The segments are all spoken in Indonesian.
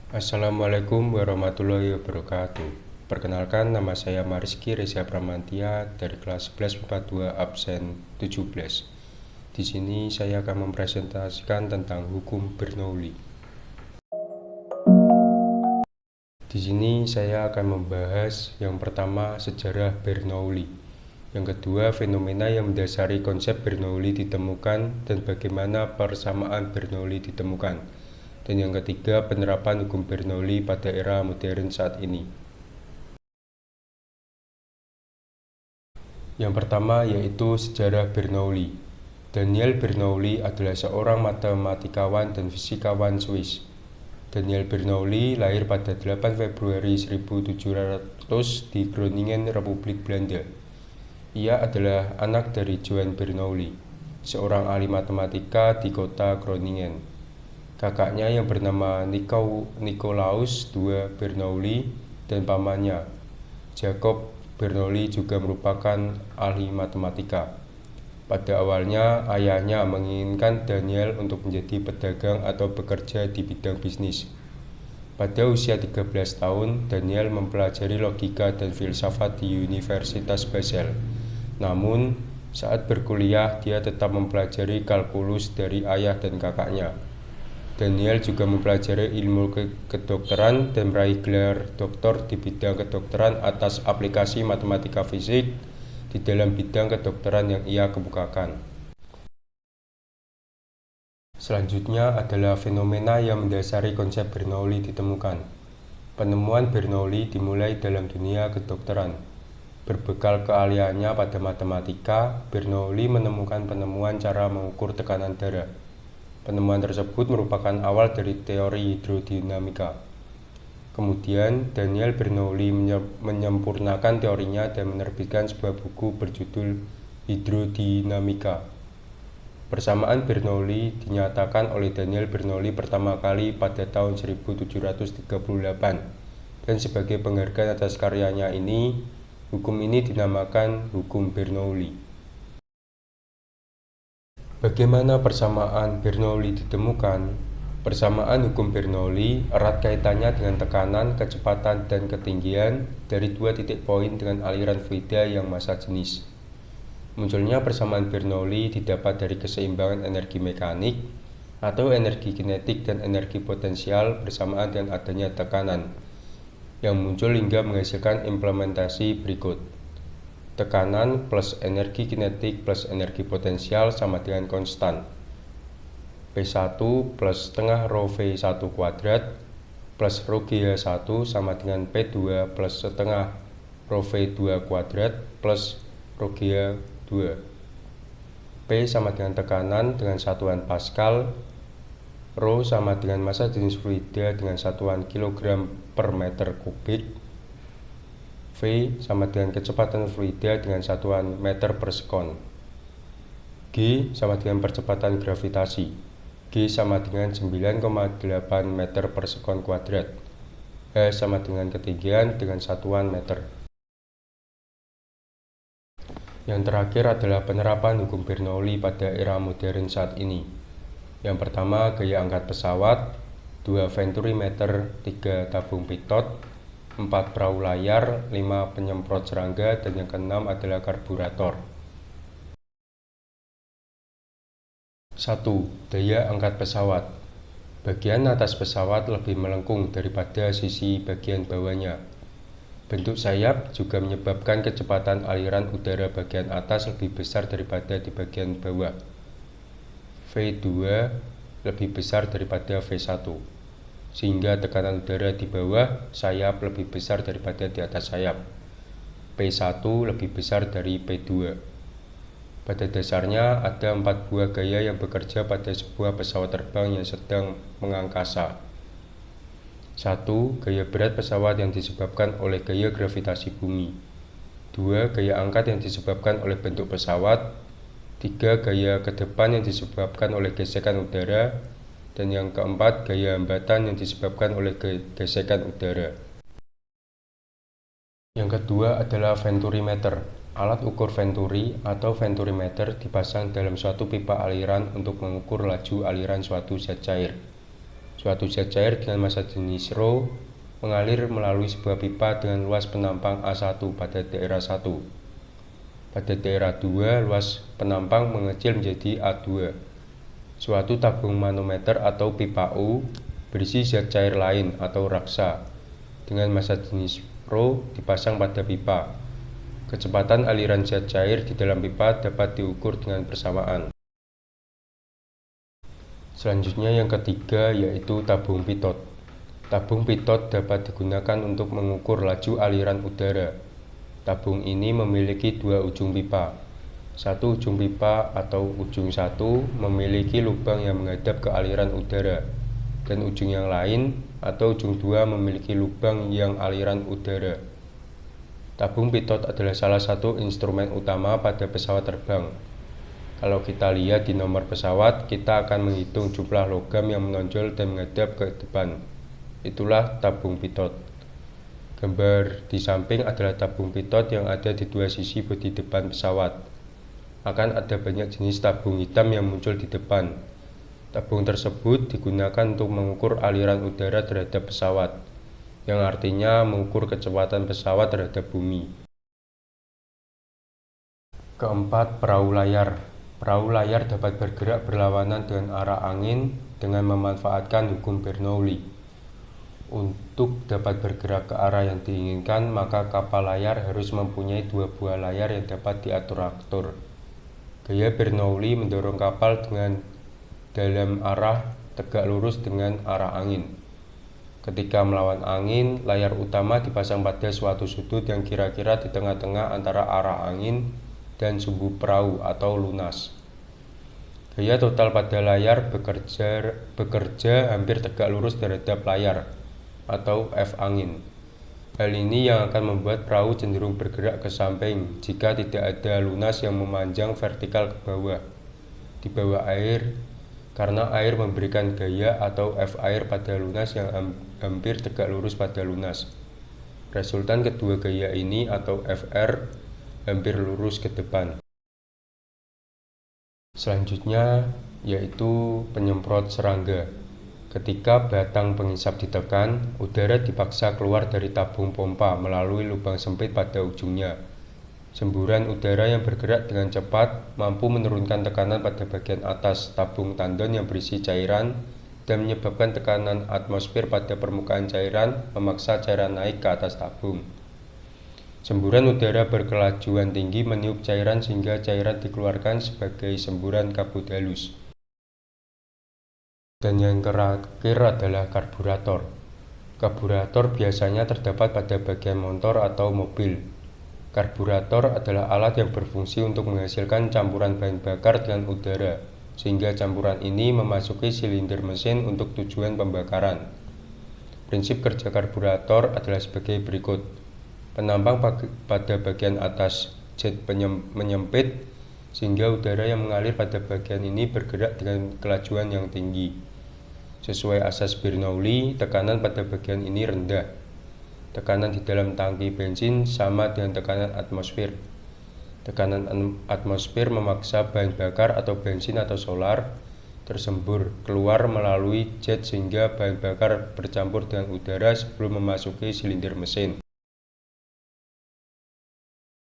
Assalamualaikum warahmatullahi wabarakatuh. Perkenalkan, nama saya Mariski Reza Pramantia dari kelas 1142 absen 17. Di sini saya akan mempresentasikan tentang hukum Bernoulli. Di sini saya akan membahas yang pertama sejarah Bernoulli, yang kedua fenomena yang mendasari konsep Bernoulli ditemukan dan bagaimana persamaan Bernoulli ditemukan, dan yang ketiga penerapan hukum Bernoulli pada era modern saat ini. Yang pertama yaitu sejarah Bernoulli. Daniel Bernoulli adalah seorang matematikawan dan fisikawan Swiss. Daniel Bernoulli lahir pada 8 Februari 1700 di Groningen, Republik Belanda. Ia adalah anak dari Johan Bernoulli, seorang ahli matematika di kota Groningen. Kakaknya yang bernama Nicolaus II Bernoulli dan pamannya, Jacob Bernoulli, juga merupakan ahli matematika. Pada awalnya, ayahnya menginginkan Daniel untuk menjadi pedagang atau bekerja di bidang bisnis. Pada usia 13 tahun, Daniel mempelajari logika dan filsafat di Universitas Basel. Namun, saat berkuliah, dia tetap mempelajari kalkulus dari ayah dan kakaknya. Daniel juga mempelajari ilmu kedokteran dan meraih gelar doktor di bidang kedokteran atas aplikasi matematika fisik di dalam bidang kedokteran yang ia kemukakan. Selanjutnya adalah fenomena yang mendasari konsep Bernoulli ditemukan. Penemuan Bernoulli dimulai dalam dunia kedokteran. Berbekal keahliannya pada matematika, Bernoulli menemukan penemuan cara mengukur tekanan darah. Penemuan tersebut merupakan awal dari teori hidrodinamika. Kemudian, Daniel Bernoulli menyempurnakan teorinya dan menerbitkan sebuah buku berjudul Hidrodinamika. Persamaan Bernoulli dinyatakan oleh Daniel Bernoulli pertama kali pada tahun 1738, dan sebagai penghargaan atas karyanya ini, hukum ini dinamakan hukum Bernoulli. Bagaimana persamaan Bernoulli ditemukan? Persamaan hukum Bernoulli erat kaitannya dengan tekanan, kecepatan, dan ketinggian dari dua titik poin dengan aliran fluida yang massa jenis. Munculnya persamaan Bernoulli didapat dari keseimbangan energi mekanik atau energi kinetik dan energi potensial bersamaan dengan adanya tekanan, yang muncul hingga menghasilkan implementasi berikut. Tekanan plus energi kinetik plus energi potensial sama dengan konstan. P1 plus setengah rho V1 kuadrat plus rho GH1 sama dengan P2 plus setengah rho V2 kuadrat plus rho GH2. P sama dengan tekanan dengan satuan Pascal, rho sama dengan massa jenis fluida dengan satuan kilogram per meter kubik, V sama dengan kecepatan fluida dengan satuan meter per sekon, G sama dengan percepatan gravitasi, G sama dengan 9,8 meter per sekon kuadrat, H sama dengan ketinggian dengan satuan meter. Yang terakhir adalah penerapan hukum Bernoulli pada era modern saat ini. Yang pertama, gaya angkat pesawat, 2 venturi meter, 3 tabung pitot, 4 perahu layar, 5 penyemprot serangga, dan yang keenam adalah karburator. 1. Daya angkat pesawat. Bagian atas pesawat lebih melengkung daripada sisi bagian bawahnya. Bentuk sayap juga menyebabkan kecepatan aliran udara bagian atas lebih besar daripada di bagian bawah. V2 lebih besar daripada V1, sehingga tekanan udara di bawah sayap lebih besar daripada di atas sayap. P1 lebih besar dari P2. Pada dasarnya ada 4 buah gaya yang bekerja pada sebuah pesawat terbang yang sedang mengangkasa. 1. Gaya berat pesawat yang disebabkan oleh gaya gravitasi bumi. 2. Gaya angkat yang disebabkan oleh bentuk pesawat. 3. Gaya ke depan yang disebabkan oleh gesekan udara. Dan yang keempat, gaya hambatan yang disebabkan oleh gesekan udara. Yang kedua adalah venturimeter. Alat ukur venturi atau venturimeter dipasang dalam suatu pipa aliran untuk mengukur laju aliran suatu zat cair. Suatu zat cair dengan massa jenis ρ mengalir melalui sebuah pipa dengan luas penampang A1 pada daerah 1. Pada daerah 2, luas penampang mengecil menjadi A2. Suatu tabung manometer atau pipa U berisi zat cair lain atau raksa dengan massa jenis ρ dipasang pada pipa. Kecepatan aliran zat cair di dalam pipa dapat diukur dengan persamaan. Selanjutnya yang ketiga yaitu tabung pitot. Tabung pitot dapat digunakan untuk mengukur laju aliran udara. Tabung ini memiliki dua ujung pipa. Satu ujung pipa atau ujung satu memiliki lubang yang menghadap ke aliran udara, dan ujung yang lain atau ujung dua memiliki lubang yang aliran udara. Tabung pitot adalah salah satu instrumen utama pada pesawat terbang. Kalau kita lihat di nomor pesawat, kita akan menghitung jumlah logam yang menonjol dan menghadap ke depan. Itulah tabung pitot. Gambar di samping adalah tabung pitot yang ada di dua sisi bodi depan pesawat. Akan ada banyak jenis tabung hitam yang muncul di depan. Tabung tersebut digunakan untuk mengukur aliran udara terhadap pesawat, yang artinya mengukur kecepatan pesawat terhadap bumi. Keempat, perahu layar. Perahu layar dapat bergerak berlawanan dengan arah angin dengan memanfaatkan hukum Bernoulli. Untuk dapat bergerak ke arah yang diinginkan, maka kapal layar harus mempunyai dua buah layar yang dapat diatur-atur. Gaya Bernoulli mendorong kapal dengan dalam arah tegak lurus dengan arah angin. Ketika melawan angin, layar utama dipasang pada suatu sudut yang kira-kira di tengah-tengah antara arah angin dan sumbu perahu atau lunas. Gaya total pada layar bekerja hampir tegak lurus terhadap layar atau F angin. Hal ini yang akan membuat perahu cenderung bergerak ke samping jika tidak ada lunas yang memanjang vertikal ke bawah di bawah air, karena air memberikan gaya atau F air pada lunas yang hampir tegak lurus pada lunas. Resultan kedua gaya ini atau FR hampir lurus ke depan. Selanjutnya yaitu penyemprot serangga. Ketika batang pengisap ditekan, udara dipaksa keluar dari tabung pompa melalui lubang sempit pada ujungnya. Semburan udara yang bergerak dengan cepat mampu menurunkan tekanan pada bagian atas tabung tandon yang berisi cairan dan menyebabkan tekanan atmosfer pada permukaan cairan memaksa cairan naik ke atas tabung. Semburan udara berkelajuan tinggi meniup cairan sehingga cairan dikeluarkan sebagai semburan kabut halus. Dan yang terakhir adalah karburator. Karburator biasanya terdapat pada bagian motor atau mobil. Karburator adalah alat yang berfungsi untuk menghasilkan campuran bahan bakar dengan udara, sehingga campuran ini memasuki silinder mesin untuk tujuan pembakaran. Prinsip kerja karburator adalah sebagai berikut. Penampang pada bagian atas jet menyempit sehingga udara yang mengalir pada bagian ini bergerak dengan kelajuan yang tinggi. Sesuai asas Bernoulli, tekanan pada bagian ini rendah. Tekanan di dalam tangki bensin sama dengan tekanan atmosfer. Tekanan atmosfer memaksa bahan bakar atau bensin atau solar tersembur keluar melalui jet sehingga bahan bakar bercampur dengan udara sebelum memasuki silinder mesin.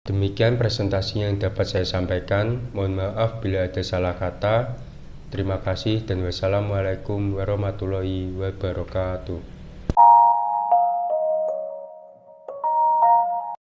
Demikian presentasi yang dapat saya sampaikan. Mohon maaf bila ada salah kata. Terima kasih dan wassalamualaikum warahmatullahi wabarakatuh.